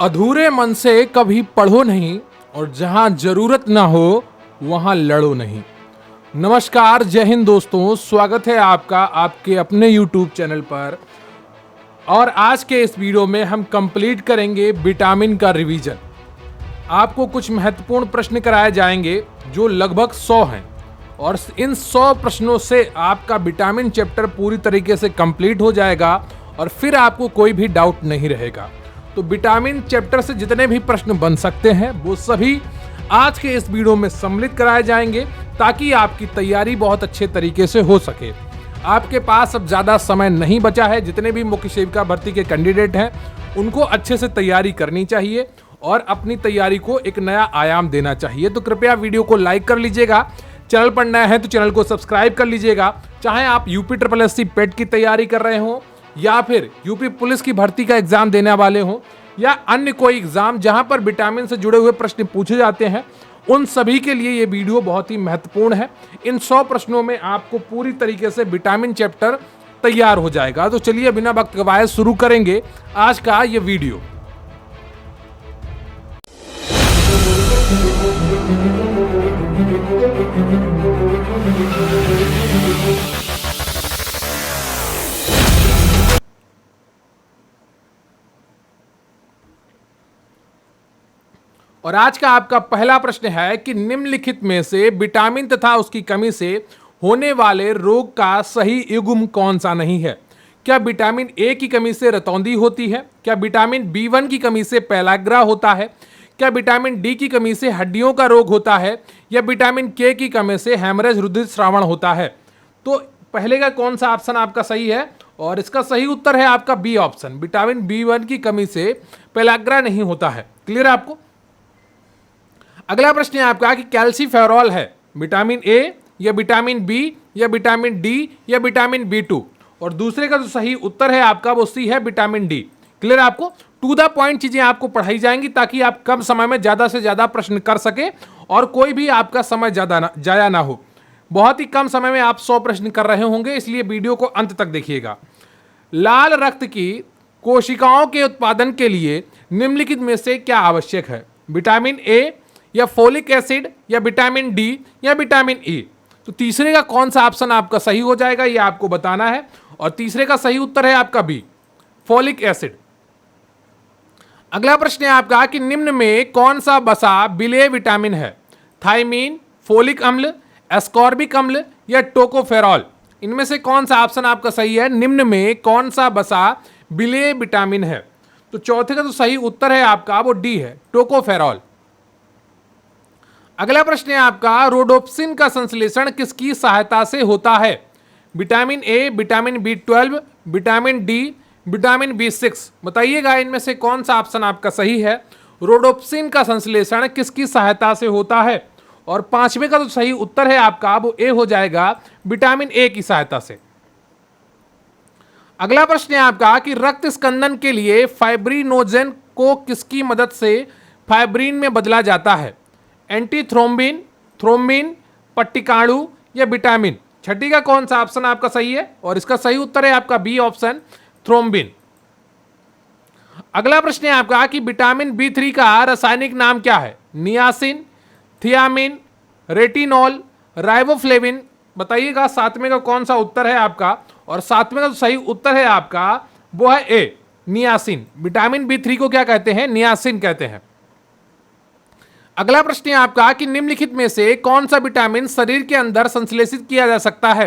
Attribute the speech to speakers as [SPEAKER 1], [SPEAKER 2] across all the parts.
[SPEAKER 1] अधूरे मन से कभी पढ़ो नहीं और जहां जरूरत ना हो वहां लड़ो नहीं। नमस्कार, जय हिंद दोस्तों, स्वागत है आपका आपके अपने YouTube चैनल पर। और आज के इस वीडियो में हम कंप्लीट करेंगे विटामिन का रिवीजन। आपको कुछ महत्वपूर्ण प्रश्न कराए जाएंगे जो लगभग 100 हैं और इन 100 प्रश्नों से आपका विटामिन चैप्टर पूरी तरीके से कंप्लीट हो जाएगा और फिर आपको कोई भी डाउट नहीं रहेगा। तो विटामिन चैप्टर से जितने भी प्रश्न बन सकते हैं वो सभी आज के इस वीडियो में सम्मिलित कराए जाएंगे ताकि आपकी तैयारी बहुत अच्छे तरीके से हो सके। आपके पास अब ज़्यादा समय नहीं बचा है। जितने भी मुख्य सेविका भर्ती के कैंडिडेट हैं उनको अच्छे से तैयारी करनी चाहिए और अपनी तैयारी को एक नया आयाम देना चाहिए। तो कृपया वीडियो को लाइक कर लीजिएगा। चैनल पर नया है तो चैनल को सब्सक्राइब कर लीजिएगा। चाहे आप यूपी SSC पेट की तैयारी कर रहे हो या फिर यूपी पुलिस की भर्ती का एग्जाम देने वाले हो या अन्य कोई एग्जाम जहां पर विटामिन से जुड़े हुए प्रश्न पूछे जाते हैं, उन सभी के लिए ये वीडियो बहुत ही महत्वपूर्ण है। इन 100 प्रश्नों में आपको पूरी तरीके से विटामिन चैप्टर तैयार हो जाएगा। तो चलिए बिना वक्त गवाए शुरू करेंगे आज का ये वीडियो। और आज का आपका पहला प्रश्न है कि निम्नलिखित में से विटामिन तथा उसकी कमी से होने वाले रोग का सही युग्म कौन सा नहीं है? क्या विटामिन ए की कमी से रतौंधी होती है? क्या विटामिन B1 की कमी से पैलाग्रा होता है? क्या विटामिन डी की कमी से हड्डियों का रोग होता है? या विटामिन के की कमी से हैमरेज रुधिर स्रावण होता है? तो पहले का कौन सा ऑप्शन आपका सही है? और इसका सही उत्तर है आपका बी ऑप्शन, विटामिन B1 की कमी से पैलाग्रा नहीं होता है। क्लियर है आपको? अगला प्रश्न है आपका कि कैल्सीफेरॉल है विटामिन ए या विटामिन बी या विटामिन डी या विटामिन B2? और दूसरे का जो सही उत्तर है आपका वो सी है विटामिन डी। क्लियर है आपको? टू द पॉइंट चीजें आपको पढ़ाई जाएंगी ताकि आप कम समय में ज्यादा से ज्यादा प्रश्न कर सके और कोई भी आपका समय ज्यादा जाया ना हो। बहुत ही कम समय में आप 100 प्रश्न कर रहे होंगे, इसलिए वीडियो को अंत तक देखिएगा। लाल रक्त की कोशिकाओं के उत्पादन के लिए निम्नलिखित में से क्या आवश्यक है? विटामिन ए या फोलिक एसिड या विटामिन डी या विटामिन ई? तो तीसरे का कौन सा ऑप्शन आपका सही हो जाएगा ये आपको बताना है और तीसरे का सही उत्तर है आपका बी, फोलिक एसिड। अगला प्रश्न है आपका कि निम्न में कौन सा वसा विलेय विटामिन है? थायमीन, फोलिक अम्ल, एस्कॉर्बिक अम्ल या टोकोफेरॉल? इनमें से कौन सा ऑप्शन आपका सही है? निम्न में कौन सा वसा विलेय विटामिन है? तो चौथे का जो सही उत्तर है आपका वो डी है, टोकोफेरॉल। अगला प्रश्न है आपका रोडोप्सिन का संश्लेषण किसकी सहायता से होता है? Vitamin A, vitamin B12, vitamin D, vitamin B6? बताइएगा इनमें से कौन सा ऑप्शन आपका सही है? रोडोप्सिन का संश्लेषण किसकी सहायता से होता है? और पांचवें का जो सही उत्तर है आपका वो ए हो जाएगा, विटामिन ए की सहायता से। अगला प्रश्न है आपका कि रक्त स्कंदन के लिए फाइब्रिनोजेन को किसकी मदद से फाइब्रिन में बदला जाता है? एंटीथ्रोम्बिन, थ्रोम्बिन, पट्टिकाणु या विटामिन? छठी का कौन सा ऑप्शन आपका सही है? और इसका सही उत्तर है आपका बी ऑप्शन, थ्रोम्बिन। अगला प्रश्न है आपका कि विटामिन B3 का रासायनिक नाम क्या है? Niacin, thiamine, retinol, riboflavin? बताइएगा सातवें का कौन सा उत्तर है आपका? और सातवें का जो सही उत्तर है आपका वो है ए, नियासिन। विटामिन B3 को क्या कहते हैं? नियासिन कहते हैं। अगला प्रश्न है आपका कि निम्नलिखित में से कौन सा विटामिन शरीर के अंदर संश्लेषित किया जा सकता है?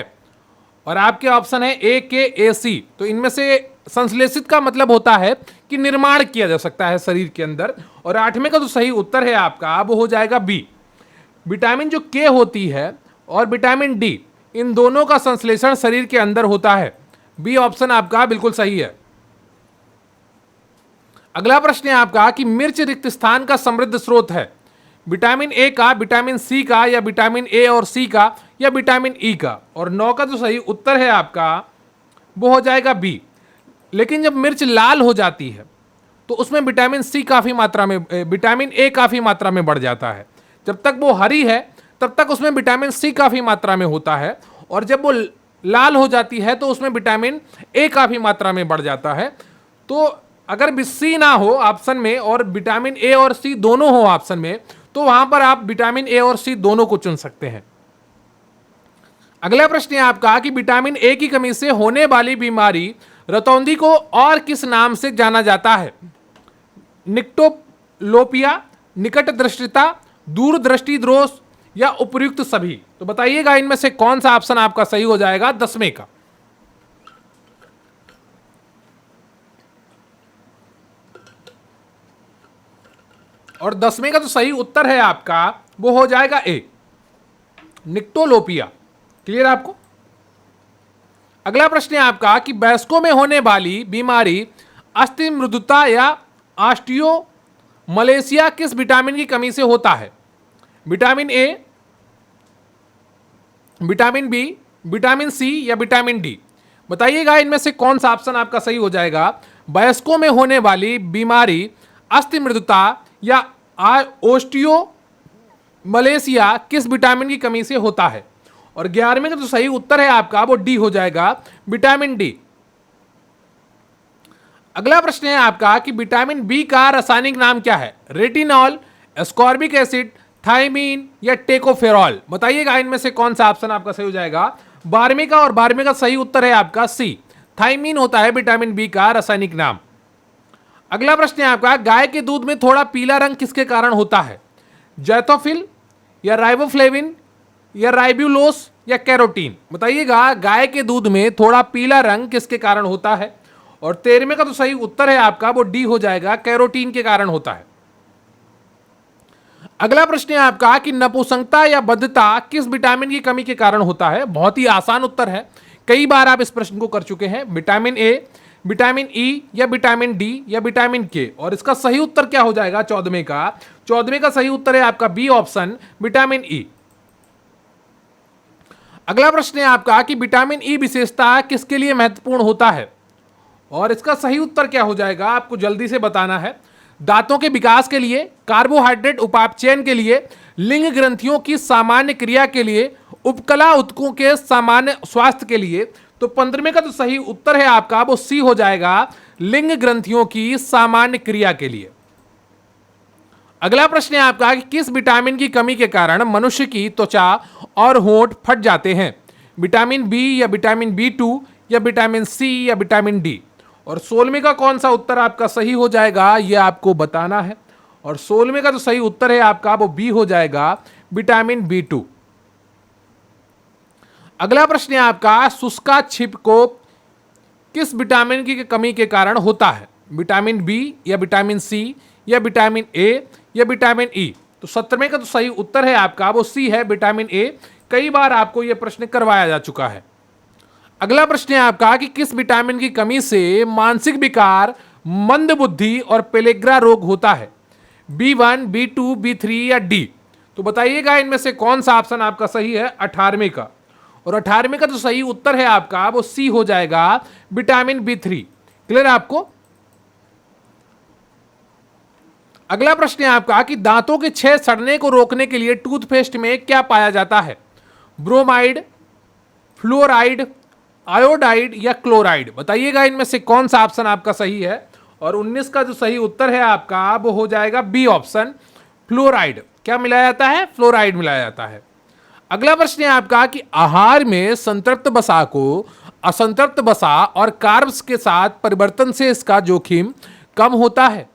[SPEAKER 1] और आपके ऑप्शन है ए, के, ए, सी। तो इनमें से संश्लेषित का मतलब होता है कि निर्माण किया जा सकता है शरीर के अंदर। और आठवें का जो सही उत्तर है आपका वो हो जाएगा बी, विटामिन जो के होती है और विटामिन डी, इन दोनों का संश्लेषण शरीर के अंदर होता है। बी ऑप्शन आपका बिल्कुल सही है। अगला प्रश्न है आपका कि मिर्च रिक्त स्थान का समृद्ध स्रोत है? विटामिन ए का, विटामिन सी का या विटामिन ए और सी का या विटामिन ई का? और 9 का जो सही उत्तर है आपका वो हो जाएगा बी। लेकिन जब मिर्च लाल हो जाती है तो उसमें विटामिन सी काफी मात्रा में, विटामिन ए काफी मात्रा में बढ़ जाता है। जब तक वो हरी है तब तक उसमें विटामिन सी काफी मात्रा में होता है और जब वो लाल हो जाती है तो उसमें विटामिन ए काफी मात्रा में बढ़ जाता है। तो अगर भी सी ना हो ऑप्शन में और विटामिन ए और सी दोनों हो ऑप्शन में, तो वहां पर आप विटामिन ए और सी दोनों को चुन सकते हैं। अगला प्रश्न है आपका कि विटामिन ए की कमी से होने वाली बीमारी रतौंधी को और किस नाम से जाना जाता है? निक्टोलोपिया, निकट दृष्टिता, दूरदृष्टि दोष या उपयुक्त सभी? तो बताइएगा इनमें से कौन सा ऑप्शन आपका सही हो जाएगा 10वें का। और 10वें का जो सही उत्तर है आपका वो हो जाएगा ए, निक्टोलोपिया। क्लियर आपको? अगला प्रश्न है आपका कि वयस्कों में होने वाली बीमारी अस्थि मृदुता या ऑस्टियो मलेशिया किस विटामिन की कमी से होता है? Vitamin A, vitamin B, vitamin C या विटामिन डी? बताइएगा इनमें से कौन सा ऑप्शन आपका सही हो जाएगा। वयस्कों में होने वाली बीमारी अस्थि मृदुता या ऑस्टियो मलेशिया किस विटामिन की कमी से होता है? और 11वें का जो सही उत्तर है आपका वो डी हो जाएगा, विटामिन डी। अगला प्रश्न है आपका कि विटामिन बी का रासायनिक नाम क्या है? रेटिनॉल, एस्कॉर्बिक एसिड, थायमीन या टेकोफेरॉल? बताइएगा इनमें से कौन सा ऑप्शन आपका सही हो जाएगा। 12वें का और 12वें का सही उत्तर है आपका सी, थायमीन होता है विटामिन बी का रासायनिक नाम। अगला प्रश्न है आपका गाय के दूध में थोड़ा पीला रंग किसके कारण होता है? जैथोफिल या राइबोफ्लेविन या राइब्यूलोस या कैरोटीन? बताइएगा गाय के दूध में थोड़ा पीला रंग किसके कारण होता है? और 13वें का तो सही उत्तर है आपका वो डी हो जाएगा, कैरोटीन के कारण होता है। अगला प्रश्न है आपका कि नपुंसकता या बद्धता किस विटामिन की कमी के कारण होता है? बहुत ही आसान उत्तर है, कई बार आप इस प्रश्न को कर चुके हैं। विटामिन ए, विटामिन ई या विटामिन डी या विटामिन के? और इसका सही उत्तर क्या हो जाएगा 14वें का? 14वें का सही उत्तर है आपका बी ऑप्शन, विटामिन ई। अगला प्रश्न है आपका कि विटामिन ई विशेषता किसके लिए महत्वपूर्ण होता है? और इसका सही उत्तर क्या हो जाएगा आपको जल्दी से बताना है। दांतों के विकास के लिए, कार्बोहाइड्रेट उपापचयन के लिए, लिंग ग्रंथियों की सामान्य क्रिया के लिए, उपकला ऊतकों के सामान्य स्वास्थ्य के लिए? तो 15वें का तो सही उत्तर है आपका वो सी हो जाएगा, लिंग ग्रंथियों की सामान्य क्रिया के लिए। अगला प्रश्न है आपका कि किस विटामिन की कमी के कारण मनुष्य की त्वचा और होंठ फट जाते हैं? विटामिन बी या विटामिन बी2 या विटामिन सी या विटामिन डी? और 16वें का कौन सा उत्तर आपका सही हो जाएगा ये आपको बताना है। और 16वें का जो सही उत्तर है आपका वो बी हो जाएगा, विटामिन बी2। अगला प्रश्न है आपका शुष्का छिप को किस विटामिन की कमी के कारण होता है? विटामिन बी या विटामिन सी या विटामिन ए या विटामिन ई? तो 17वें का तो सही उत्तर है आपका वो सी है, विटामिन ए। कई बार आपको यह प्रश्न करवाया जा चुका है। अगला प्रश्न है आपका कि किस विटामिन की कमी से मानसिक विकार, मंदबुद्धि और पेलेग्रा रोग होता है? B1, B2, B3 या डी? तो बताइएगा इनमें से कौन सा ऑप्शन आपका सही है 18वें का। और 18वें का जो सही उत्तर है आपका वो सी हो जाएगा, विटामिन B3। क्लियर है आपको? अगला प्रश्न है आपका कि दांतों के छेद सड़ने को रोकने के लिए टूथपेस्ट में क्या पाया जाता है? ब्रोमाइड, फ्लोराइड, आयोडाइड या क्लोराइड? बताइएगा इनमें से कौन सा ऑप्शन आपका सही है। और 19 का जो सही उत्तर है आपका वो हो जाएगा बी ऑप्शन, फ्लोराइड। क्या मिलाया जाता है? फ्लोराइड मिलाया जाता है। अगला प्रश्न है आपका कि आहार में संतृप्त वसा को असंतृप्त वसा और कार्ब्स के साथ परिवर्तन से इसका जोखिम कम होता है?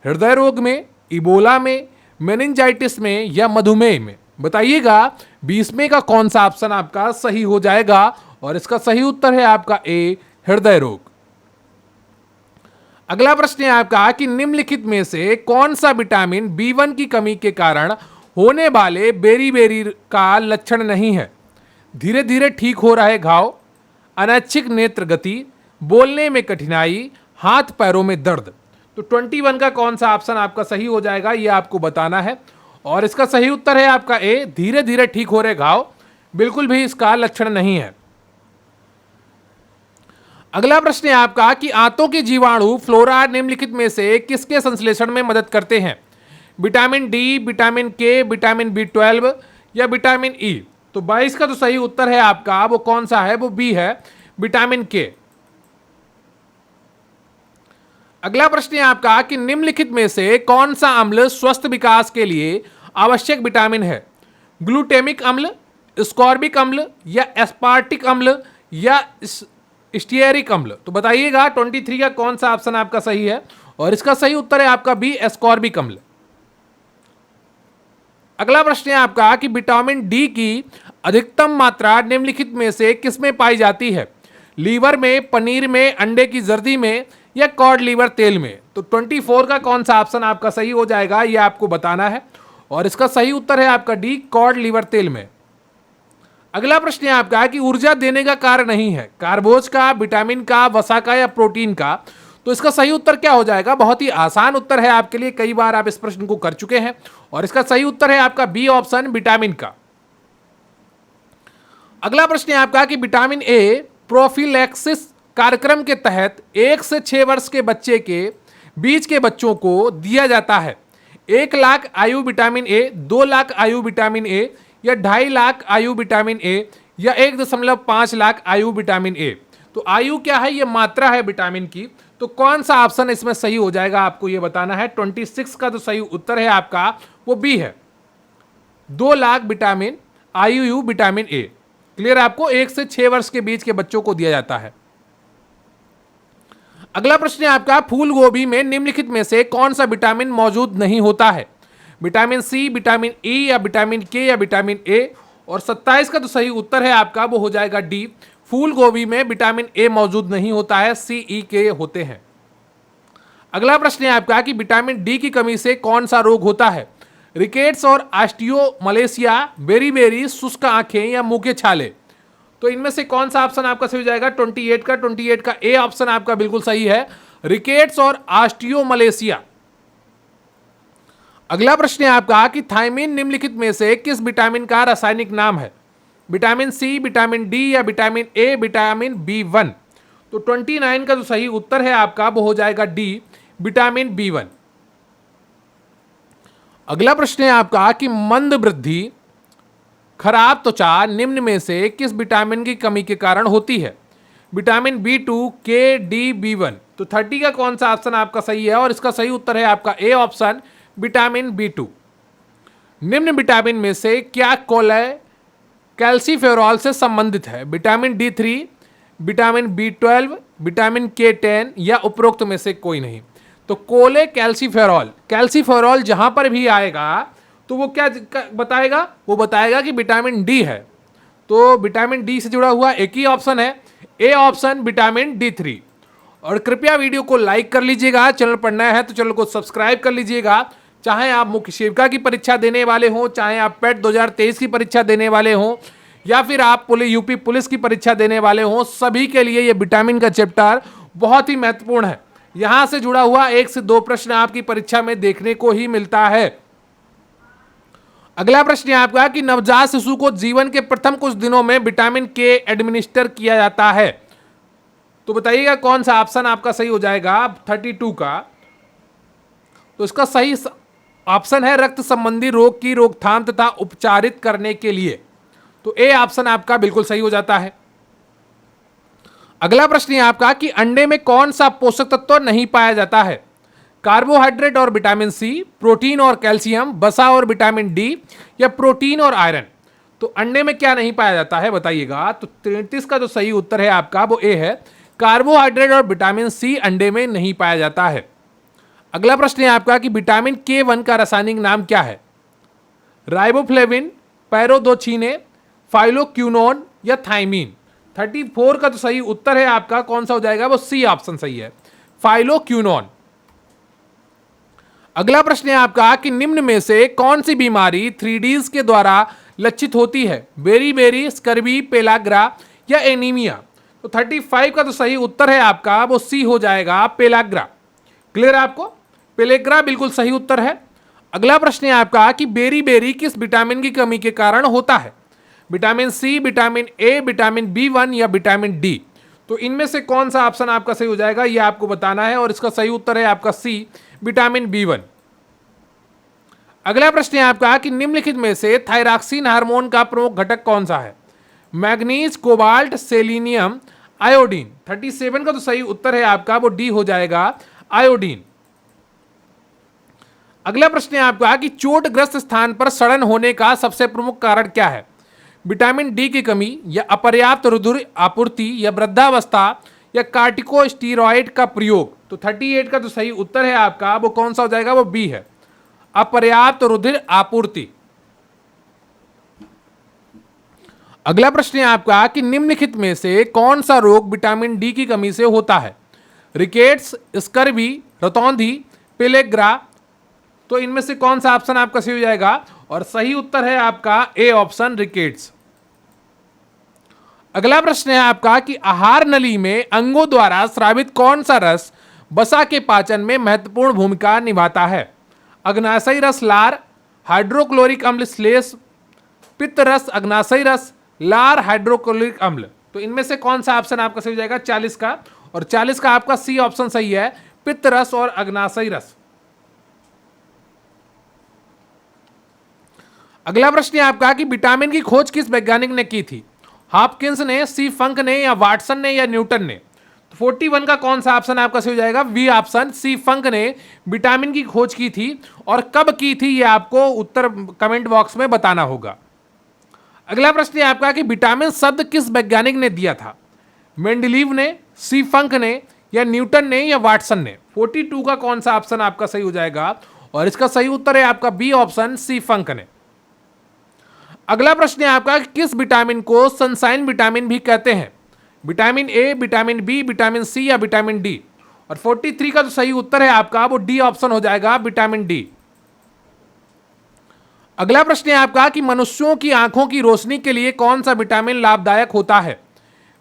[SPEAKER 1] हृदय रोग में, इबोला में, मेनिंजाइटिस में या मधुमेह में? बताइएगा 20वें का कौन सा ऑप्शन आपका सही हो जाएगा। और इसका सही उत्तर है आपका ए, हृदय रोग। अगला प्रश्न है आपका कि निम्नलिखित में से कौन सा विटामिन B1 की कमी के कारण होने वाले बेरी का लक्षण नहीं है? धीरे धीरे ठीक हो रहे घाव, अनैच्छिक नेत्र गति, बोलने में कठिनाई, हाथ पैरों में दर्द? तो 21 का कौन सा ऑप्शन आपका सही हो जाएगा ये आपको बताना है। और इसका सही उत्तर है आपका ए, धीरे धीरे ठीक हो रहे घाव बिल्कुल भी इसका लक्षण नहीं है। अगला प्रश्न है आपका कि आंतों के जीवाणु फ्लोरा निम्नलिखित में से किसके संश्लेषण में मदद करते हैं? विटामिन डी, विटामिन के, विटामिन B12 या विटामिन ई? तो 22 का तो सही उत्तर है आपका वो कौन सा है? वो बी है, विटामिन के। अगला प्रश्न है आपका कि निम्नलिखित में से कौन सा अम्ल स्वस्थ विकास के लिए आवश्यक विटामिन है? ग्लूटेमिक अम्ल, स्कॉर्बिक अम्ल या एस्पार्टिक अम्ल या स्टीयरिक अम्ल? तो बताइएगा 23 का कौन सा ऑप्शन आपका सही है, और इसका सही उत्तर है आपका बी, एस्कॉर्बिक अम्ल। अगला प्रश्न है आपका कि विटामिन डी की अधिकतम मात्रा निम्नलिखित में से किसमें पाई जाती है? लीवर में, पनीर में, अंडे की जर्दी में या कॉड लीवर तेल में? तो 24 का कौन सा ऑप्शन आपका सही हो जाएगा, ये आपको बताना है, और इसका सही उत्तर है आपका डी, कॉड लीवर तेल में। अगला प्रश्न है आपका कि ऊर्जा देने का कार्य नहीं है, कार्बोज का, विटामिन का, वसा का या प्रोटीन का? तो इसका सही उत्तर क्या हो जाएगा? बहुत ही आसान उत्तर है आपके लिए, कई बार आप इस प्रश्न को कर चुके हैं, और इसका सही उत्तर है आपका बी ऑप्शन, विटामिन का। अगला प्रश्न है आपका कि विटामिन ए प्रोफिलैक्सिस कार्यक्रम के तहत 1 से 6 वर्ष के बच्चे के बीच के बच्चों को दिया जाता है 1 लाख आयु विटामिन ए, 2 लाख आयु विटामिन ए या 2.5 लाख आयु विटामिन ए या 1.5 लाख आयु विटामिन ए? तो आयु क्या है? ये मात्रा है विटामिन की। तो कौन सा ऑप्शन इसमें सही हो जाएगा, आपको ये बताना है। 26 का जो सही उत्तर है आपका वो बी है, 2 लाख विटामिन आयु विटामिन ए। क्लियर? आपको 1 से 6 वर्ष के बीच के बच्चों को दिया जाता है। अगला प्रश्न है आपका, फूल गोभी में निम्नलिखित में से कौन सा विटामिन मौजूद नहीं होता है? विटामिन सी, विटामिन ई या विटामिन के या विटामिन ए? और 27 का जो सही उत्तर है आपका वो हो जाएगा डी, फूल गोभी में विटामिन ए मौजूद नहीं होता है, सी, ई, के होते हैं। अगला प्रश्न है आपका कि विटामिन डी की कमी से कौन सा रोग होता है? रिकेट्स और ऑस्टियोमलेशिया, बेरी, शुष्क आंखें या मुंह के छाले? तो इनमें से कौन सा ऑप्शन आपका सही हो जाएगा? 28 का ए ऑप्शन आपका बिल्कुल सही है, रिकेट्स और ऑस्टियोमलेशिया। अगला प्रश्न है आपका कि थायमिन निम्नलिखित में से किस विटामिन का रासायनिक नाम है? विटामिन सी, विटामिन डी या विटामिन ए, विटामिन B1? तो 29 का जो सही उत्तर है आपका वो हो जाएगा डी, विटामिन B1। अगला प्रश्न है आपका कि मंद वृद्धि, खराब त्वचा निम्न में से किस विटामिन की कमी के कारण होती है? विटामिन B2, के, डी, B1? तो 30 का कौन सा ऑप्शन आपका सही है, और इसका सही उत्तर है आपका ए ऑप्शन, विटामिन B2। निम्न विटामिन में से क्या कोले कैल्सीफेरॉल से संबंधित है? Vitamin D3, vitamin B12, vitamin K10 या उपरोक्त में से कोई नहीं? तो कोले कैल्सीफेरॉल जहां पर भी आएगा तो वो क्या बताएगा? वो बताएगा कि विटामिन डी है। तो विटामिन डी से जुड़ा हुआ एक ही ऑप्शन है, ए ऑप्शन, विटामिन D3। और कृपया वीडियो को लाइक कर लीजिएगा, चैनल पर नया है तो चैनल को सब्सक्राइब कर लीजिएगा। चाहे आप मुख्य सेविका की परीक्षा देने वाले हों, चाहे आप पेट 2023 की परीक्षा देने वाले हों, या फिर आप यूपी पुलिस की परीक्षा देने वाले हों, सभी के लिए ये विटामिन का चैप्टर बहुत ही महत्वपूर्ण है। यहां से जुड़ा हुआ 1 से 2 प्रश्न आपकी परीक्षा में देखने को ही मिलता है। अगला प्रश्न है आपका कि नवजात शिशु को जीवन के प्रथम कुछ दिनों में विटामिन के एडमिनिस्टर किया जाता है? तो बताइएगा कौन सा ऑप्शन आपका सही हो जाएगा? 32 का। तो इसका सही ऑप्शन है रक्त संबंधी रोग की रोकथाम तथा उपचारित करने के लिए। तो ए ऑप्शन आपका बिल्कुल सही हो जाता है। अगला प्रश्न है आपका कि अंडे में कौन सा पोषक तत्व नहीं पाया जाता है? कार्बोहाइड्रेट और विटामिन सी, प्रोटीन और कैल्शियम, वसा और विटामिन डी या प्रोटीन और आयरन? तो अंडे में क्या नहीं पाया जाता है बताइएगा। तो 33 का जो सही उत्तर है आपका वो ए है, कार्बोहाइड्रेट और विटामिन सी अंडे में नहीं पाया जाता है। अगला प्रश्न है आपका कि विटामिन K1 का रासायनिक नाम क्या है? राइबोफ्लेविन, पैरोदोछिने, फाइलोक्यूनोन या थाइमीन? 34 का तो सही उत्तर है आपका कौन सा हो जाएगा? वो सी ऑप्शन सही है, फाइलोक्यूनोन। अगला प्रश्न है आपका कि निम्न में से कौन सी बीमारी 3Ds के द्वारा लक्षित होती है? बेरी, स्कर्वी, पेलाग्रा या एनीमिया? तो 35 का तो सही उत्तर है आपका वो सी हो जाएगा, पेलाग्रा। क्लियर आपको? पेलेग्रा बिल्कुल सही उत्तर है। अगला प्रश्न है आपका कि बेरी किस विटामिन की कमी के कारण होता है? Vitamin C, vitamin A, vitamin B1 या विटामिन डी? तो इनमें से कौन सा ऑप्शन आपका सही हो जाएगा ये आपको बताना है, और इसका सही उत्तर है आपका सी, विटामिन B1। अगला प्रश्न है आपका कि निम्नलिखित में से थायरॉक्सिन हार्मोन का प्रमुख घटक कौन सा है? Manganese, cobalt, selenium, iodine? 37 का तो सही उत्तर है आपका वो डी हो जाएगा, आयोडीन। अगला प्रश्न है आपका कि चोटग्रस्त स्थान पर सड़न होने का सबसे प्रमुख कारण क्या है? विटामिन डी की कमी, या अपर्याप्त रुधिर आपूर्ति, या वृद्धावस्था, या कार्टिकोस्टीरॉइड का प्रयोग। तो 38 का जो सही उत्तर है आपका वो कौन सा हो जाएगा? वो बी है, अपर्याप्त रुधिर आपूर्ति। अगला प्रश्न है आपका कि निम्नलिखित में से कौन सा रोग विटामिन डी की कमी से होता है? रिकेट्स, स्कर्वी, रतौंधी, पेलेग्रा। तो इनमें से कौन सा ऑप्शन आपका सही हो जाएगा? और सही उत्तर है आपका ए ऑप्शन, रिकेट्स। अगला प्रश्न है आपका कि आहार नली में अंगों द्वारा स्रावित कौन सा रस वसा के पाचन में महत्वपूर्ण भूमिका निभाता है? अग्नाशयी रस, लार, हाइड्रोक्लोरिक अम्ल श्लेष, पित्त रस, अग्नाशयी रस, लार, हाइड्रोक्लोरिक अम्ल। तो इनमें से कौन सा ऑप्शन आपका सही हो जाएगा? 40 का, और 40 का आपका सी ऑप्शन सही है, पित्त रस और अग्नाशयी रस। अगला प्रश्न है आपका कि विटामिन की खोज किस वैज्ञानिक ने की थी? हॉपकिंस ने, सी फंक ने, या वाटसन ने, या न्यूटन ने। तो 41 का कौन सा ऑप्शन आपका सही हो जाएगा? वी ऑप्शन, सी फंक ने विटामिन की खोज की थी। और कब की थी ये आपको उत्तर कमेंट बॉक्स में बताना होगा। अगला प्रश्न है आपका कि विटामिन शब्द किस वैज्ञानिक ने दिया था? मेंडलीव ने, सी फंक ने, या न्यूटन ने, या वाटसन ने। 42 का कौन सा ऑप्शन आपका सही हो जाएगा? और इसका सही उत्तर है आपका बी ऑप्शन, सी फंक ने। अगला प्रश्न है आपका कि किस विटामिन को सनशाइन विटामिन भी कहते हैं? Vitamin A, vitamin B, vitamin C, या विटामिन डी। और 43 का जो सही उत्तर है आपका वो डी ऑप्शन हो जाएगा, विटामिन डी। अगला प्रश्न है आपका कि मनुष्यों की आंखों की रोशनी के लिए कौन सा विटामिन लाभदायक होता है?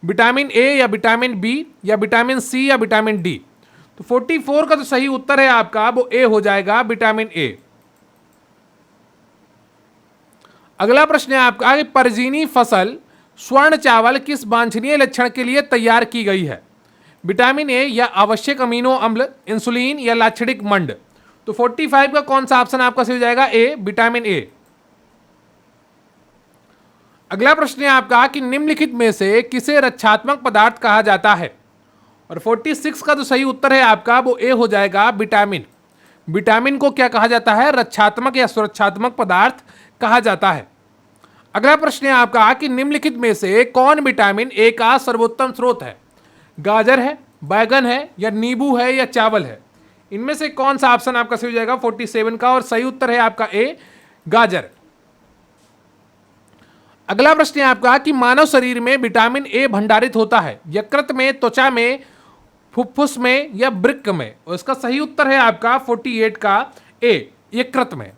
[SPEAKER 1] विटामिन ए, या विटामिन बी, या विटामिन सी, या विटामिन डी। तो 44 का जो सही उत्तर है आपका वो ए हो जाएगा, विटामिन ए। अगला प्रश्न है आपका कि परजीनी फसल स्वर्ण चावल किस वांछनीय लक्षण के लिए तैयार की गई है? विटामिन ए, या आवश्यक अमीनो अम्ल, इंसुलिन, या लाक्षणिक मंड। तो 45 का कौन सा ऑप्शन आपका सही हो जाएगा? ए, विटामिन ए। अगला प्रश्न है आपका कि निम्नलिखित में से किसे रक्षात्मक पदार्थ कहा जाता है? और 46 का जो सही उत्तर है आपका वो ए हो जाएगा, विटामिन। विटामिन को क्या कहा जाता है? रक्षात्मक या सुरक्षात्मक पदार्थ कहा जाता है। अगला प्रश्न है आपका कि निम्नलिखित में से कौन विटामिन ए का सर्वोत्तम स्रोत है? गाजर है, बैगन है, या नींबू है, या चावल है। इनमें से कौन सा ऑप्शन आपका सही हो जाएगा? 47 का, और सही उत्तर है आपका ए, गाजर। अगला प्रश्न है आपका कि मानव शरीर में विटामिन ए भंडारित होता है यकृत में, त्वचा में, फुफ्फुस में, या वृक्क में। और इसका सही उत्तर है आपका 48 का ए, यकृत में।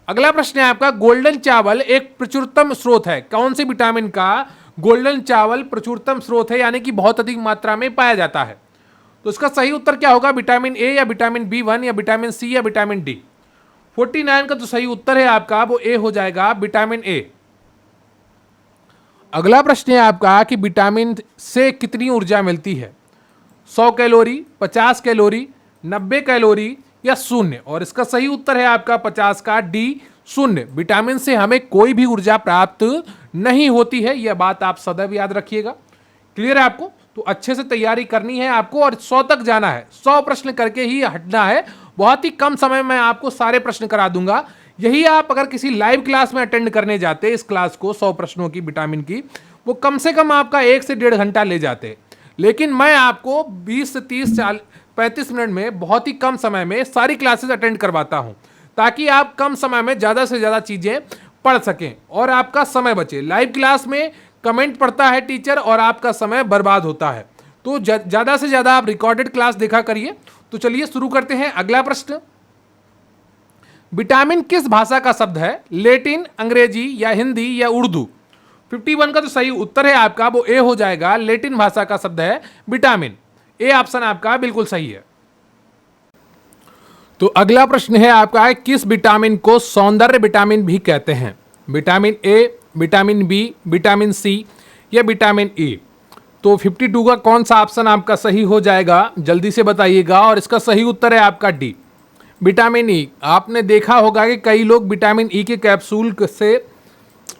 [SPEAKER 1] अगला प्रश्न है आपका गोल्डन चावल एक प्रचुरतम स्रोत है कौन सी विटामिन का? गोल्डन चावल प्रचुरतम स्रोत है, यानी कि बहुत अधिक मात्रा में पाया जाता है। तो इसका सही उत्तर क्या होगा? विटामिन ए, या विटामिन B1, या विटामिन सी, या विटामिन डी। 49 का जो सही उत्तर है आपका वो ए हो जाएगा, विटामिन ए। अगला प्रश्न है आपका कि विटामिन से कितनी ऊर्जा मिलती है? 100 कैलोरी, 50 कैलोरी, 90 कैलोरी, या शून्य। और इसका सही उत्तर है आपका 50 का डी, शून्य। विटामिन से हमें कोई भी ऊर्जा प्राप्त नहीं होती है, यह बात आप सदैव याद रखिएगा। क्लियर है आपको? तो अच्छे से तैयारी करनी है आपको और 100 तक जाना है। 100 प्रश्न करके ही हटना है। बहुत ही कम समय में आपको सारे प्रश्न करा दूंगा। यही आप अगर किसी लाइव क्लास में अटेंड करने जाते इस क्लास को 100 प्रश्नों की विटामिन की, वो कम से कम आपका 1 से 1.5 घंटा ले जाते। लेकिन मैं आपको 20 से 30 35 मिनट में बहुत ही कम समय में सारी क्लासेस अटेंड करवाता हूं, ताकि आप कम समय में ज़्यादा से ज़्यादा चीज़ें पढ़ सकें और आपका समय बचे। लाइव क्लास में कमेंट पढ़ता है टीचर और आपका समय बर्बाद होता है। तो ज़्यादा से ज़्यादा आप रिकॉर्डेड क्लास देखा करिए। तो चलिए शुरू करते हैं। अगला प्रश्न, विटामिन किस भाषा का शब्द है? लेटिन, अंग्रेजी, या हिंदी, या उर्दू। 51 का जो सही उत्तर है आपका वो ए हो जाएगा, लेटिन भाषा का शब्द है विटामिन। ए ऑप्शन आपका बिल्कुल सही है। तो अगला प्रश्न है आपका, किस विटामिन को सौंदर्य विटामिन भी कहते हैं? Vitamin A, vitamin B, vitamin C, या विटामिन ई। तो 52 का कौन सा ऑप्शन आपका सही हो जाएगा? जल्दी से बताइएगा। और इसका सही उत्तर है आपका डी, विटामिन ई। आपने देखा होगा कि कई लोग विटामिन ई के कैप्सूल से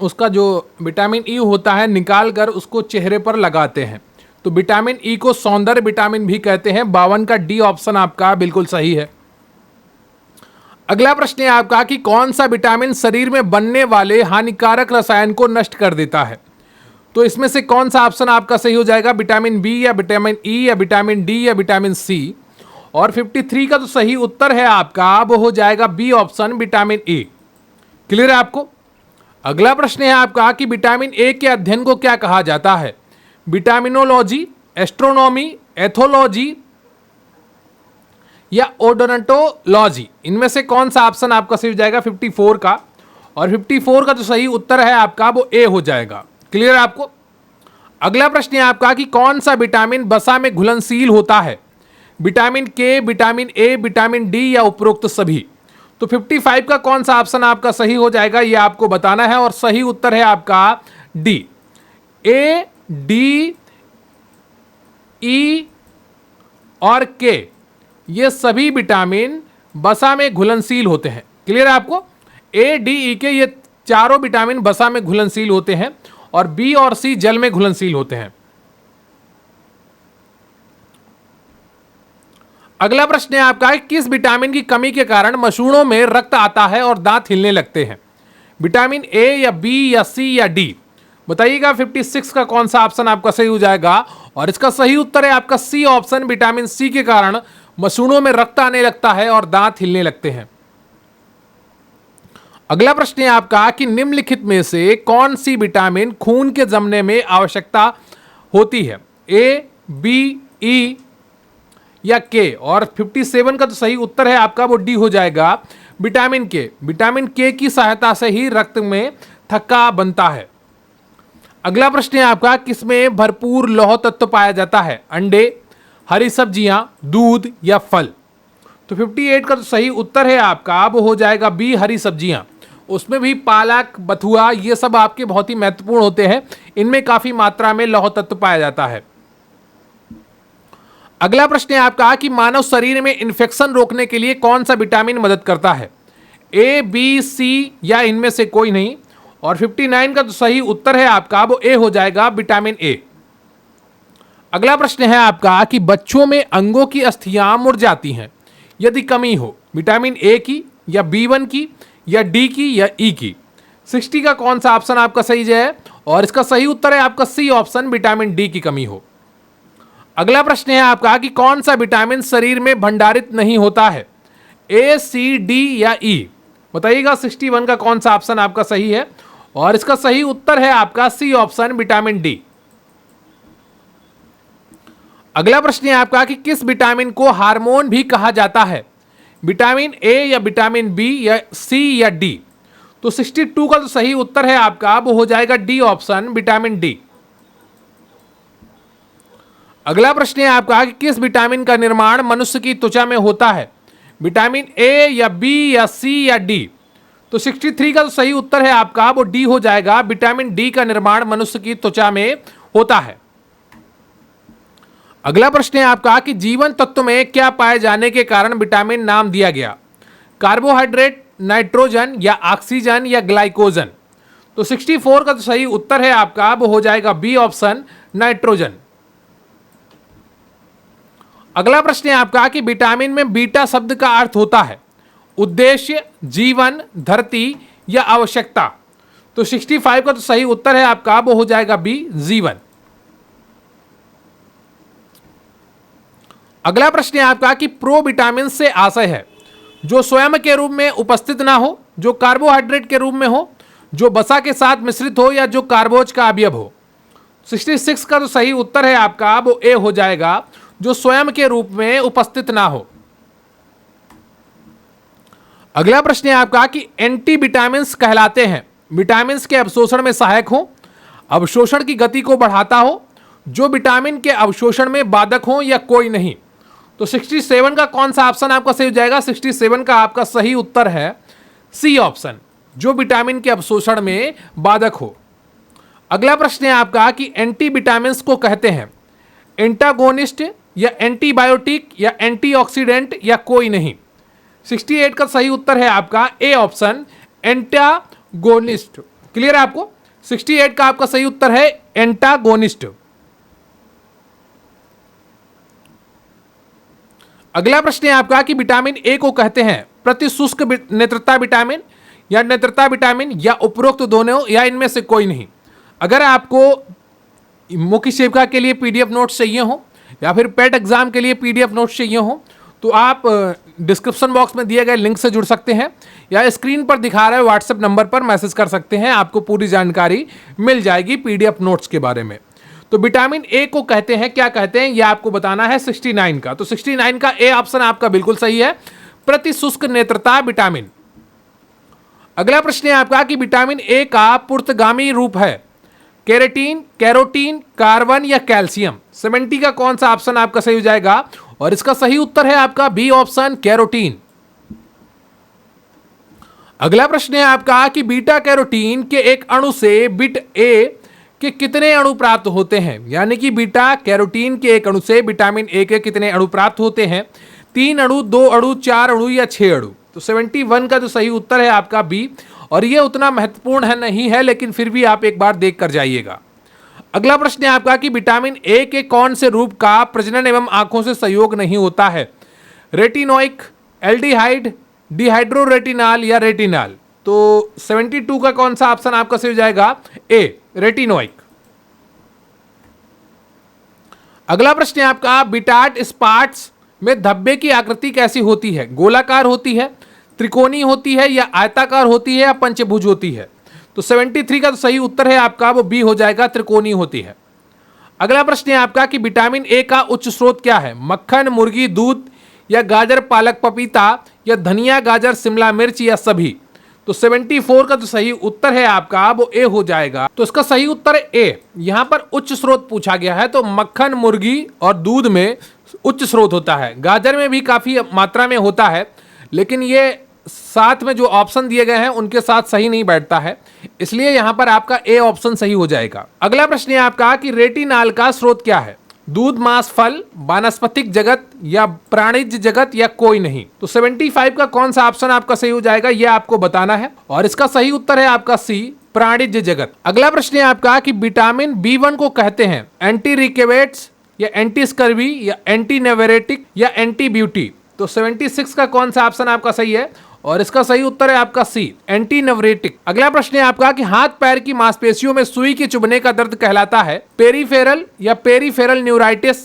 [SPEAKER 1] उसका जो विटामिन ई होता है निकाल कर उसको चेहरे पर लगाते हैं। तो तो विटामिन ई को सौंदर्य विटामिन भी कहते हैं। 52 का डी ऑप्शन आपका बिल्कुल सही है। अगला प्रश्न है आपका कि कौन सा विटामिन शरीर में बनने वाले हानिकारक रसायन को नष्ट कर देता है। तो इसमें से कौन सा ऑप्शन आपका सही हो जाएगा, विटामिन बी या विटामिन ई या विटामिन डी या विटामिन सी। और 53 का तो सही उत्तर है आपका, अब हो जाएगा B option vitamin A. Clear है आपको। अगला प्रश्न है आपका कि विटामिन ए के अध्ययन को क्या कहा जाता है, विटामिनोलॉजी, एस्ट्रोनॉमी, एथोलॉजी या ओडोनटोलॉजी। इनमें से कौन सा ऑप्शन आपका सही हो जाएगा 54 का। और 54 का जो सही उत्तर है आपका वो ए हो जाएगा। क्लियर है आपको। अगला प्रश्न है आपका कि कौन सा विटामिन वसा में घुलनशील होता है, विटामिन के, विटामिन ए, विटामिन डी या उपरोक्त सभी। तो 55 का कौन सा ऑप्शन आपका सही हो जाएगा ये आपको बताना है। और सही उत्तर है आपका डी, ए, डी, ई और के, ये सभी विटामिन वसा में घुलनशील होते हैं। क्लियर है आपको। ए, डी, ई के ये चारों विटामिन वसा में घुलनशील होते हैं और बी और सी जल में घुलनशील होते हैं। अगला प्रश्न है आपका किस विटामिन की कमी के कारण मसूड़ों में रक्त आता है और दांत हिलने लगते हैं, विटामिन ए या बी या सी या डी। बताइएगा 56 का कौन सा ऑप्शन आपका सही हो जाएगा। और इसका सही उत्तर है आपका सी ऑप्शन, विटामिन सी के कारण मसूड़ों में रक्त आने लगता है और दांत हिलने लगते हैं। अगला प्रश्न है आपका कि निम्नलिखित में से कौन सी विटामिन खून के जमने में आवश्यकता होती है, ए, बी, ई या के। और 57 का तो सही उत्तर है आपका वो डी हो जाएगा, विटामिन के। विटामिन के की सहायता से ही रक्त में थक्का बनता है। अगला प्रश्न है आपका किसमें भरपूर लौह तत्व पाया जाता है, अंडे, हरी सब्जियां, दूध या फल। तो 58 का तो सही उत्तर है आपका वो हो जाएगा बी, हरी सब्जियां। उसमें भी पालक, बथुआ ये सब आपके बहुत ही महत्वपूर्ण होते हैं, इनमें काफी मात्रा में लौह तत्व पाया जाता है। अगला प्रश्न है आपका कि मानव शरीर में इंफेक्शन रोकने के लिए कौन सा विटामिन मदद करता है, ए, बी, सी या इनमें से कोई नहीं। और 59 का तो सही उत्तर है आपका वो ए हो जाएगा, विटामिन ए। अगला प्रश्न है आपका कि बच्चों में अंगों की अस्थियां मुड़ जाती हैं यदि कमी हो, विटामिन ए की या B1 की या डी की या ई की। 60 का कौन सा ऑप्शन आपका सही है। और इसका सही उत्तर है आपका सी ऑप्शन, विटामिन डी की कमी हो। अगला प्रश्न है आपका कि कौन सा विटामिन शरीर में भंडारित नहीं होता है, ए, सी, डी या ई। बताइएगा 61 का कौन सा ऑप्शन आपका सही है। और इसका सही उत्तर है आपका सी ऑप्शन, विटामिन डी। अगला प्रश्न है आपका कि किस विटामिन को हार्मोन भी कहा जाता है, विटामिन ए या विटामिन बी या सी या डी। तो 62 का तो सही उत्तर है आपका वो हो जाएगा डी ऑप्शन, विटामिन डी। अगला प्रश्न है आपका कि किस विटामिन का निर्माण मनुष्य की त्वचा में होता है, विटामिन ए या बी या सी या डी। तो 63 का तो सही उत्तर है आपका वो डी हो जाएगा, विटामिन डी का निर्माण मनुष्य की त्वचा में होता है। अगला प्रश्न है आपका कि जीवन तत्व में क्या पाए जाने के कारण विटामिन नाम दिया गया, कार्बोहाइड्रेट, नाइट्रोजन या ऑक्सीजन या ग्लाइकोजन। तो 64 का तो सही उत्तर है आपका वो हो जाएगा बी ऑप्शन, नाइट्रोजन। अगला प्रश्न है आपका कि विटामिन में बीटा शब्द का अर्थ होता है उद्देश्य, जीवन, धरती या आवश्यकता। तो 65 का तो सही उत्तर है आपका वो हो जाएगा बी, जीवन। अगला प्रश्न है आपका कि प्रो विटामिन से आशय है जो स्वयं के रूप में उपस्थित ना हो, जो कार्बोहाइड्रेट के रूप में हो, जो वसा के साथ मिश्रित हो या जो कार्बोज का अवयव हो। 66 का तो सही उत्तर है आपका वो ए हो जाएगा, जो स्वयं के रूप में उपस्थित ना हो। अगला प्रश्न है आपका कि एंटी विटामिन कहलाते हैं विटामिन के अवशोषण में सहायक हो, अवशोषण की गति को बढ़ाता हो, जो विटामिन के अवशोषण में बाधक हो या कोई नहीं। तो 67 का कौन सा ऑप्शन आपका सही हो जाएगा। 67 का आपका सही उत्तर है सी ऑप्शन, जो विटामिन के अवशोषण में बाधक हो। अगला प्रश्न है आपका कि एंटी विटामिन को कहते हैं एंटागोनिस्ट या एंटीबायोटिक या एंटीऑक्सीडेंट या कोई नहीं। 68 का सही उत्तर है आपका ए ऑप्शन, एंटागोनिस्ट। क्लियर है आपको। 68 का आपका सही उत्तर है एंटागोनिस्ट। अगला प्रश्न है आपका कि विटामिन ए को कहते हैं प्रतिशुष्क नेत्रता विटामिन या नेत्रता विटामिन या उपरोक्त दोनों या इनमें से कोई नहीं। अगर आपको मुख्य सेविका के लिए पीडीएफ नोट्स चाहिए हो या फिर पेट एग्जाम के लिए पीडीएफ नोट्स चाहिए हो तो आप डिस्क्रिप्शन बॉक्स में दिए गए लिंक से जुड़ सकते हैं या स्क्रीन पर दिखा रहे व्हाट्सएप नंबर पर मैसेज कर सकते हैं, आपको पूरी जानकारी मिल जाएगी पीडीएफ नोट्स के बारे में। तो विटामिन ए को कहते हैं, क्या कहते हैं, यह आपको बताना है 69 का। तो 69 का ए ऑप्शन आपका बिल्कुल सही है, प्रतिशुष्क नेत्रता विटामिन। अगला प्रश्न है आपका कि विटामिन ए का पूर्वगामी रूप है केरेटीन, कैरोटीन, कार्बन या कैल्शियम। 70 का कौन सा ऑप्शन आपका सही हो जाएगा? और इसका सही उत्तर है आपका बी ऑप्शन कैरोटीन। अगला प्रश्न है आपका कि बीटा कैरोटीन के एक अणु से बिट ए के कितने अणु प्राप्त होते हैं? यानी कि बीटा कैरोटीन के एक अणु से विटामिन ए के कितने अणु प्राप्त होते हैं? 3 अणु, 2 अणु, 4 अणु या 6 अणु? तो 71 का जो सही उत्तर है आपका बी, और ये उतना महत्वपूर्ण है नहीं है, लेकिन फिर भी आप एक बार देख कर जाइएगा। अगला प्रश्न है आपका कि विटामिन ए के कौन से रूप का प्रजनन एवं आंखों से सहयोग नहीं होता है? रेटिनोइक, एल्डिहाइड, डिहाइड्रोरेटिनॉल या रेटिनॉल? तो 72 का कौन सा ऑप्शन आपका सही हो जाएगा? ए, रेटिनोइक। अगला प्रश्न है आपका बिटाट स्पॉट्स में धब्बे की आकृति कैसी होती है? गोलाकार होती है, त्रिकोणीय होती है या आयताकार होती है या पंचभुज होती है? तो 73 का तो सही उत्तर है आपका वो बी हो जाएगा, त्रिकोणीय होती है। अगला प्रश्न है आपका कि विटामिन ए का उच्च स्रोत क्या है? मक्खन, मुर्गी, दूध या गाजर, पालक, पपीता या धनिया, गाजर, शिमला मिर्च या सभी? तो 74 का जो सही उत्तर है आपका वो ए हो जाएगा। तो इसका सही उत्तर है ए। यहां पर उच्च स्रोत पूछा गया है, तो मक्खन, मुर्गी और दूध में उच्च स्रोत होता है, गाजर में भी काफी मात्रा में होता है, लेकिन ये साथ में जो ऑप्शन दिए गए हैं उनके साथ सही नहीं बैठता है, इसलिए यहां पर आपका ए ऑप्शन सही हो जाएगा। अगला प्रश्न है आपका कि रेटिनॉल का स्रोत क्या है? दूध, मांस, फल, वानस्पतिक जगत या प्राणिज जगत या कोई नहीं? तो 75 का कौन सा ऑप्शन आपका सही हो जाएगा, यह आपको बताना है, और इसका सही उत्तर है आपका सी, प्राणिज जगत। अगला प्रश्न है आपका कि विटामिन B1 को कहते हैं एंटी रिकेवेट्स या एंटी स्कर्वी या एंटी नेवेरेटिक या एंटी ब्यूटी? तो 76 का कौन सा ऑप्शन आपका सही है, और इसका सही उत्तर है आपका सी, एंटी नवरेटिक। अगला प्रश्न है आपका कि हाथ पैर की मांसपेशियों में सुई के चुभने का दर्द कहलाता है पेरीफेरल या पेरीफेरल न्यूराइटिस,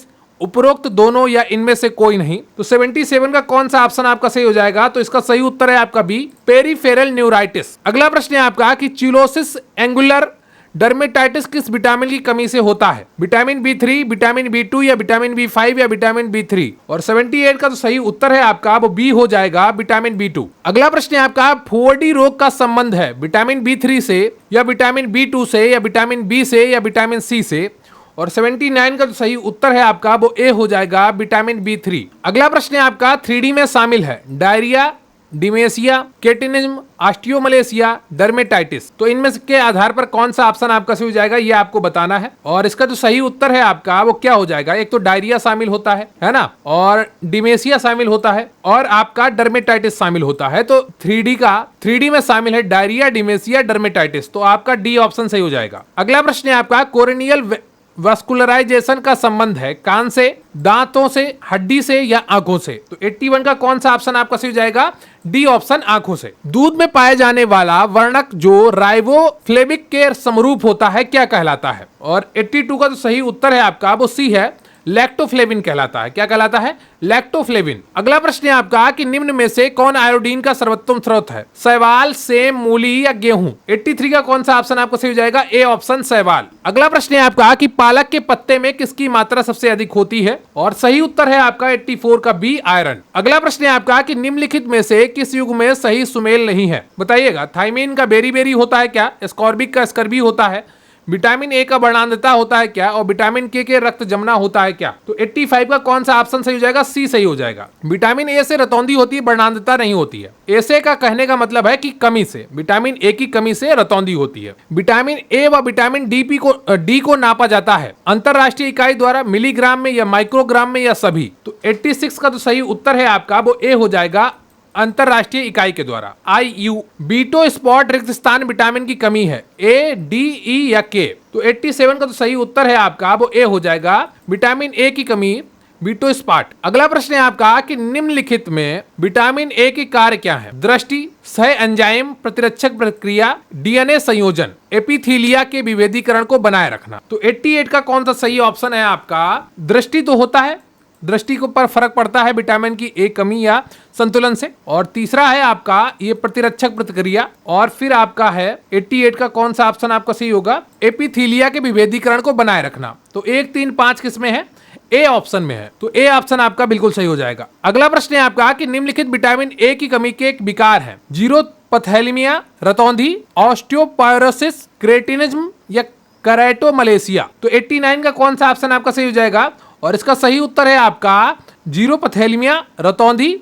[SPEAKER 1] उपरोक्त दोनों या इनमें से कोई नहीं? तो 77 का कौन सा ऑप्शन आपका सही हो जाएगा? तो इसका सही उत्तर है आपका बी, पेरीफेरल न्यूराइटिस। अगला प्रश्न है आपका कि चिलोसिस एंगुलर डर्मेटाइटिस किस विटामिन की कमी से होता है? विटामिन B3, विटामिन B2 या विटामिन B5 या विटामिन B3? और 78 का तो सही उत्तर है आपका वो बी हो जाएगा, विटामिन B2। अगला प्रश्न है आपका फोर्डी रोग का संबंध है विटामिन B3 से या विटामिन B2 से या विटामिन B से या विटामिन C से? और 79 का तो सही उत्तर है आपका वो ए हो जाएगा, विटामिन B3। अगला प्रश्न है आपका 3D में शामिल है डायरिया, डिमेशिया, केटिनिज्म, ऑस्टियोमलेशिया, डर्मेटाइटिस? तो इनमें के आधार पर कौन सा ऑप्शन आपका सही हो जाएगा, ये आपको बताना है, और इसका जो सही उत्तर है आपका वो क्या हो जाएगा? एक तो डायरिया शामिल होता है ना, और डिमेशिया शामिल होता है, और आपका डर्मेटाइटिस शामिल होता है। तो 3D में शामिल है डायरिया, डिमेशिया, डर्मेटाइटिस, तो आपका डी ऑप्शन सही हो जाएगा। अगला प्रश्न है आपका कोरेनियल वस्कुलराइजेशन का संबंध है कान से, दांतों से, हड्डी से या आंखों से? तो 81 का कौन सा ऑप्शन आपका सही हो जाएगा? डी ऑप्शन, आंखों से। दूध में पाए जाने वाला वर्णक जो राइबोफ्लेविक के समरूप होता है क्या कहलाता है? और 82 का जो सही उत्तर है आपका वो सी है, लैक्टोफ्लेविन कहलाता है। क्या कहलाता है? लैक्टोफ्लेविन। अगला प्रश्न है आपका कि निम्न में से कौन आयोडीन का सर्वोत्तम स्रोत है? शैवाल, सेम, मूली या गेहूं? 83 का कौन सा ऑप्शन आपको सही हो जाएगा? ए ऑप्शन, शैवाल। अगला प्रश्न है आपका कि पालक के पत्ते में किसकी मात्रा सबसे अधिक होती है? और सही उत्तर है आपका 84 का बी, आयरन। अगला प्रश्न है आपका कि निम्नलिखित में से किस युग में सही सुमेल नहीं है? बताइएगा। थाइमीन का बेरी बेरी होता है क्या? स्कॉर्बिक का स्कर्बी होता है? विटामिन ए का वर्णांधता होता है क्या? और विटामिन के रक्त जमना होता है क्या? तो 85 का कौन सा ऑप्शन सही हो जाएगा? सी सही हो जाएगा। विटामिन ए से रतौंधी होती है, वर्णांधता नहीं होती है। ऐसे का कहने का मतलब है कि कमी से, विटामिन ए की कमी से रतौंधी होती है। विटामिन ए व विटामिन डी को नापा जाता है अंतरराष्ट्रीय इकाई द्वारा मिलीग्राम में या माइक्रोग्राम में या सभी? तो 86 का तो सही उत्तर है आपका वो ए हो जाएगा, अंतरराष्ट्रीय इकाई के द्वारा, IU। बीटो स्पॉट रिक्त स्थान विटामिन की कमी है, ए, डी, ई या के? तो 87 का तो सही उत्तर है आपका वो ए हो जाएगा, विटामिन ए की कमी वीटोस्पाट। अगला प्रश्न है आपका कि निम्नलिखित में विटामिन ए के कार्य क्या है? दृष्टि, सह एंजाइम प्रतिरक्षक प्रक्रिया, डीएनए संयोजन, एपिथीलिया के विभेदीकरण को बनाए रखना। तो 88 का कौन सा सही ऑप्शन है आपका? दृष्टि तो होता है, दृष्टि को पर फर्क पड़ता है विटामिन की ए कमी या संतुलन से। और तीसरा है आपका ये प्रतिरक्षक प्रतिक्रिया। और फिर आपका है 88 का कौन सा ऑप्शन आपका सही होगा? एपिथीलिया के विभेदीकरण को बनाए रखना। तो 1, 3, 5 किसमें है? ए ऑप्शन में है। तो ए ऑप्शन आपका बिल्कुल सही हो जाएगा। अगला प्रश्न है आपका कि निम्नलिखित विटामिन ए की कमी के एक विकार है? जीरोपथैलेमिया, रतौंधी, ऑस्टियोपोरोसिस, क्रेटिनिज्म या कैराटोमलेशिया। तो 89 का कौन सा ऑप्शन आपका सही हो जाएगा? और इसका सही उत्तर है आपका जीरोपथैलेमिया, रतौंधी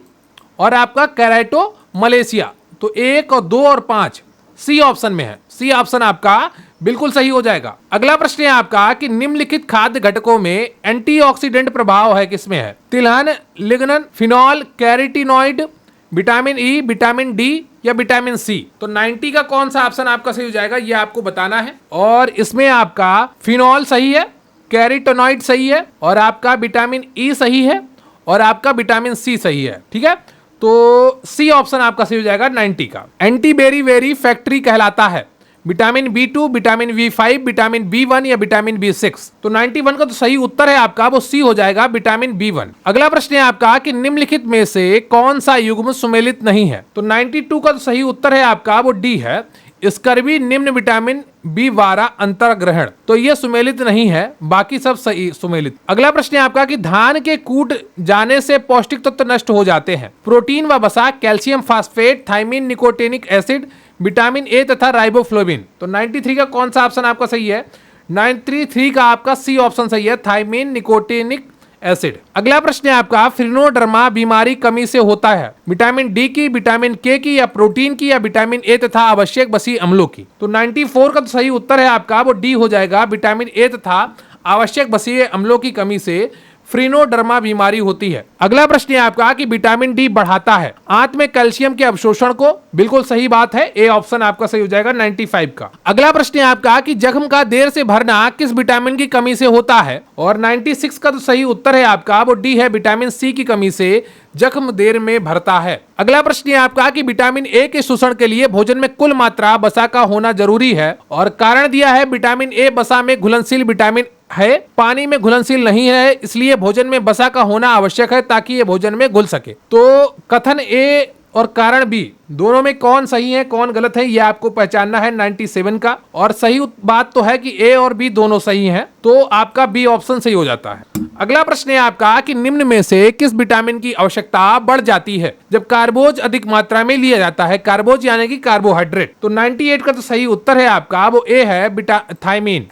[SPEAKER 1] और आपका कैराटोमलेशिया। तो 1 और 2 और 5 सी ऑप्शन में है। सी ऑप्शन आपका बिल्कुल सही हो जाएगा। अगला प्रश्न है आपका कि निम्नलिखित खाद्य घटकों में एंटीऑक्सीडेंट प्रभाव है किसमें है? तिलहन, lignan, phenol, carotenoid, vitamin E, vitamin D या विटामिन सी। तो 90 का कौन सा ऑप्शन आपका सही हो जाएगा ये आपको बताना है। और इसमें आपका फिनॉल सही है, कैरोटीनॉइड सही है और आपका विटामिन ई सही है और आपका विटामिन सी सही है। ठीक है, तो सी ऑप्शन आपका सही हो जाएगा 90 का। एंटी बेरी वेरी फैक्ट्री कहलाता है vitamin B2, vitamin B5, vitamin B1 या विटामिन B6। तो 91 का तो सही उत्तर है आपका वो सी हो जाएगा विटामिन B1। अगला प्रश्न है आपका कि निम्नलिखित में से कौन सा युग्म सुमेलित नहीं है? तो 92 का तो सही उत्तर है आपका वो डी है, स्कर्वी निम्न विटामिन B12 अंतर्ग्रहण। तो ये सुमेलित नहीं है, बाकी सब सही सुमेलित। अगला प्रश्न है आपका कि धान के कूट जाने से पौष्टिक तत्व नष्ट हो जाते हैं? प्रोटीन व वसा, calcium phosphate, thiamine, nicotinic acid, vitamin A तथा राइबोफ्लोविन। तो 93 का कौन सा ऑप्शन आपका सही है? 93 का आपका सी ऑप्शन सही है, थायमिन, निकोटिनिक एसिड। अगला प्रश्न है आपका फ्रिनोडर्मा बीमारी कमी से होता है? विटामिन डी की, विटामिन के की या प्रोटीन की या विटामिन ए तथा आवश्यक बसी अम्लों की। तो 94 का तो सही उत्तर है आपका वो डी हो जाएगा, विटामिन ए तथा आवश्यक बसीय अम्लों की कमी से फ्रिनोडर्मा बीमारी होती है। अगला प्रश्न है आपका कि विटामिन डी बढ़ाता है आंत में कैल्शियम के अवशोषण को। बिल्कुल सही बात है, ए ऑप्शन आपका सही हो जाएगा 95 का। अगला प्रश्न है आपका कि जख्म का देर से भरना किस विटामिन की कमी से होता है? और 96 का तो सही उत्तर है आपका वो डी है, विटामिन सी की कमी से जख्म देर में भरता है। अगला प्रश्न है आपका कि विटामिन ए के शोषण के लिए भोजन में कुल मात्रा वसा का होना जरूरी है? और कारण दिया है विटामिन ए वसा में घुलनशील विटामिन है, पानी में घुलनशील नहीं है, इसलिए भोजन में वसा का होना आवश्यक है ताकि ये भोजन में घुल सके। तो कथन ए और कारण बी दोनों में कौन सही है कौन गलत है ये आपको पहचानना है 97 का। और सही बात तो है कि ए और बी दोनों सही हैं, तो आपका बी ऑप्शन सही हो जाता है। अगला प्रश्न है आपका कि निम्न में से किस विटामिन की आवश्यकता बढ़ जाती है जब कार्बोज अधिक मात्रा में लिया जाता है? कार्बोज यानी कि कार्बोहाइड्रेट। तो 98 का तो सही उत्तर है आपका वो ए है, थायमीन।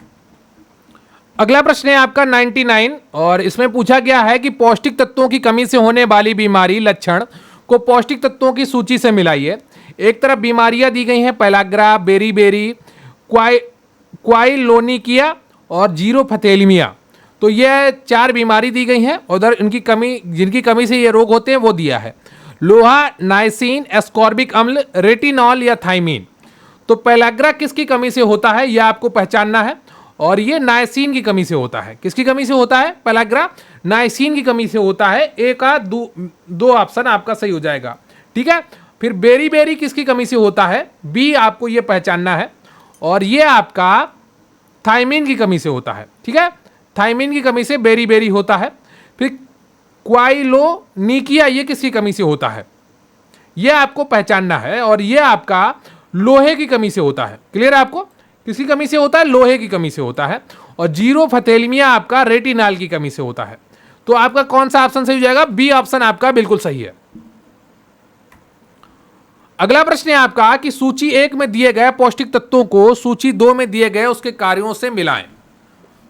[SPEAKER 1] अगला प्रश्न है आपका 99 और इसमें पूछा गया है कि पौष्टिक तत्वों की कमी से होने वाली बीमारी लक्षण को पौष्टिक तत्वों की सूची से मिलाइए। एक तरफ बीमारियां दी गई हैं पेलाग्रा, बेरी, क्वाइलोनिकिया और जीरोफथेलिमिया। तो ये 4 बीमारी दी गई हैं। उधर इनकी कमी, जिनकी कमी से ये रोग होते हैं वो दिया है, लोहा, नाइसिन, एस्कॉर्बिक अम्ल, रेटिनॉल या थाइमीन। तो पेलाग्रा किसकी कमी से होता है यह आपको पहचानना है और ये नाइसिन की कमी से होता है। किसकी कमी से होता है? पेलाग्रा नाइसिन की कमी से होता है। ए का दो ऑप्शन आपका सही हो जाएगा। ठीक है, फिर बेरी किसकी कमी से होता है? बी आपको ये पहचानना है और ये आपका थाइमीन की कमी से होता है। ठीक है, थाइमीन की कमी से बेरी होता है। फिर क्वाइलोनिकिया ये किसकी कमी से होता है ये आपको पहचानना है और ये आपका लोहे की कमी से होता है। क्लियर है आपको? किसकी कमी से होता है? लोहे की कमी से होता है। और जीरोफथेलिमिया आपका रेटिनॉल की कमी से होता है। तो आपका कौन सा ऑप्शन सही हो जाएगा? बी ऑप्शन आपका बिल्कुल सही है। अगला प्रश्न है आपका कि सूची 1 में दिए गए पौष्टिक तत्वों को सूची 2 में दिए गए उसके कार्यों से मिलाएं।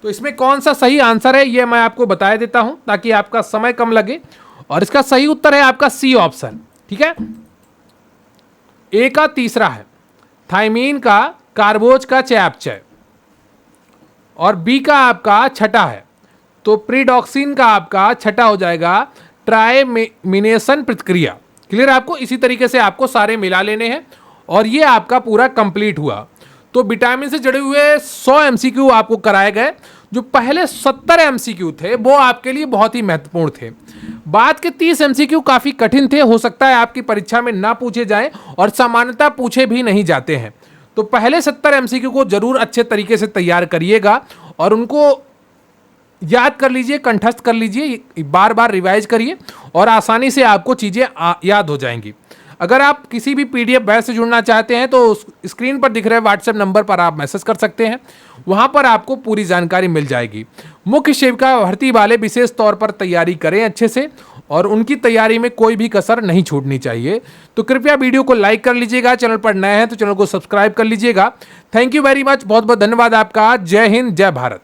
[SPEAKER 1] तो इसमें कौन सा सही आंसर है यह मैं आपको बता देता हूं ताकि आपका समय कम लगे। और इसका सही उत्तर है आपका सी ऑप्शन। ठीक है, ए का तीसरा है, थाइमीन का कार्बोज का चयापचय, और बी का आपका छठा है तो प्रीडॉक्सिन का आपका छठा हो जाएगा ट्राइमिनेशन प्रतिक्रिया। क्लियर आपको? इसी तरीके से आपको सारे मिला लेने हैं और ये आपका पूरा कंप्लीट हुआ। तो विटामिन से जुड़े हुए 100 एमसीक्यू आपको कराए गए। जो पहले 70 एमसीक्यू थे वो आपके लिए बहुत ही महत्वपूर्ण थे। बाद के 30 एमसीक्यू काफी कठिन थे, हो सकता है आपकी परीक्षा में ना पूछे जाएं और सामान्यतः पूछे भी नहीं जाते हैं। तो पहले 70 एमसीक्यू को जरूर अच्छे तरीके से तैयार करिएगा और उनको याद कर लीजिए, कंठस्थ कर लीजिए, बार बार रिवाइज करिए और आसानी से आपको चीजें याद हो जाएंगी। अगर आप किसी भी पीडीएफ बैच से जुड़ना चाहते हैं तो स्क्रीन पर दिख रहे व्हाट्सएप नंबर पर आप मैसेज कर सकते हैं, वहां पर आपको पूरी जानकारी मिल जाएगी। मुख्य सेविका भर्ती वाले विशेष तौर पर तैयारी करें अच्छे से और उनकी तैयारी में कोई भी कसर नहीं छूटनी चाहिए। तो कृपया वीडियो को लाइक कर लीजिएगा, चैनल पर नए हैं तो चैनल को सब्सक्राइब कर लीजिएगा। थैंक यू वेरी मच, बहुत बहुत धन्यवाद आपका। जय हिंद, जय भारत।